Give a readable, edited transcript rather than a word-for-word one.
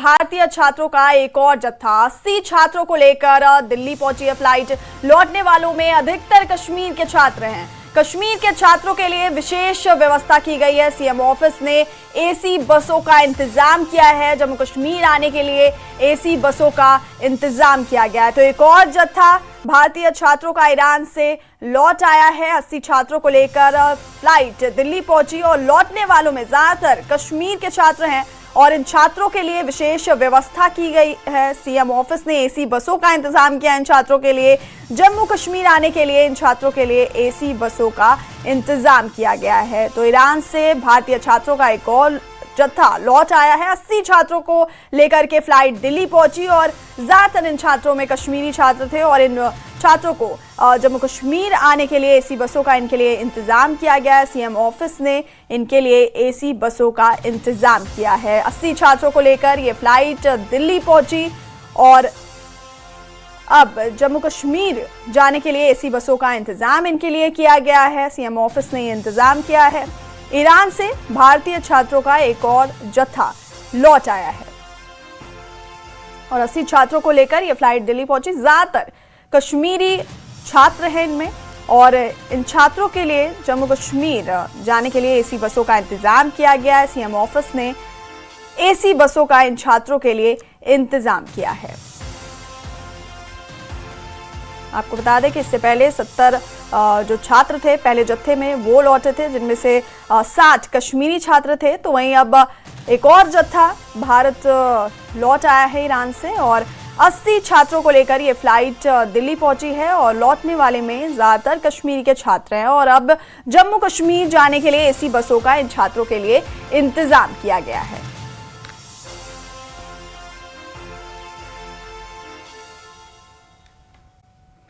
भारतीय छात्रों का एक और जत्था 80 छात्रों को लेकर दिल्ली पहुंची है फ्लाइट। लौटने वालों में अधिकतर कश्मीर के छात्र हैं। कश्मीर के छात्रों के लिए विशेष व्यवस्था की गई है। सीएम ऑफिस ने एसी बसों का इंतजाम किया है। जम्मू कश्मीर आने के लिए एसी बसों का इंतजाम किया गया है। तो एक और जत्था भारतीय छात्रों का ईरान से लौट आया है। 80 छात्रों को लेकर फ्लाइट दिल्ली पहुंची और लौटने वालों में ज्यादातर कश्मीर के छात्र हैं और इन छात्रों के लिए विशेष व्यवस्था की गई है। सीएम ऑफिस ने एसी बसों का इंतजाम किया इन छात्रों के लिए। जम्मू कश्मीर आने के लिए इन छात्रों के लिए एसी बसों का इंतजाम किया गया है। तो ईरान से भारतीय छात्रों का एक और जत्था लौट आया है। 80 छात्रों को लेकर के फ्लाइट दिल्ली पहुंची और ज्यादातर इन छात्रों में कश्मीरी छात्र थे और इन छात्रों को जम्मू कश्मीर आने के लिए एसी बसों का इनके लिए इंतजाम किया गया है। सीएम ऑफिस ने इनके लिए एसी बसों का इंतजाम किया है। 80 छात्रों को लेकर ये फ्लाइट दिल्ली पहुंची और अब जम्मू कश्मीर जाने के लिए एसी बसों का इंतजाम इनके लिए किया गया है। सीएम ऑफिस ने ये इंतजाम किया है। ईरान से भारतीय छात्रों का एक और जत्था लौट आया है और 80 छात्रों को लेकर यह फ्लाइट दिल्ली पहुंची। ज्यादातर कश्मीरी छात्र हैं इनमें और इन छात्रों के लिए जम्मू कश्मीर जाने के लिए एसी बसों का इंतजाम किया गया है। सीएम ऑफिस ने एसी बसों का इन छात्रों के लिए इंतजाम किया है। आपको बता दें कि इससे पहले 70 जो छात्र थे पहले जत्थे में वो लौटे थे, जिनमें से 60 कश्मीरी छात्र थे। तो वहीं अब एक और जत्था भारत लौट आया है ईरान से और 80 छात्रों को लेकर ये फ्लाइट दिल्ली पहुंची है और लौटने वाले में ज्यादातर कश्मीर के छात्र हैं और अब जम्मू कश्मीर जाने के लिए एसी बसों का इन छात्रों के लिए इंतजाम किया गया है।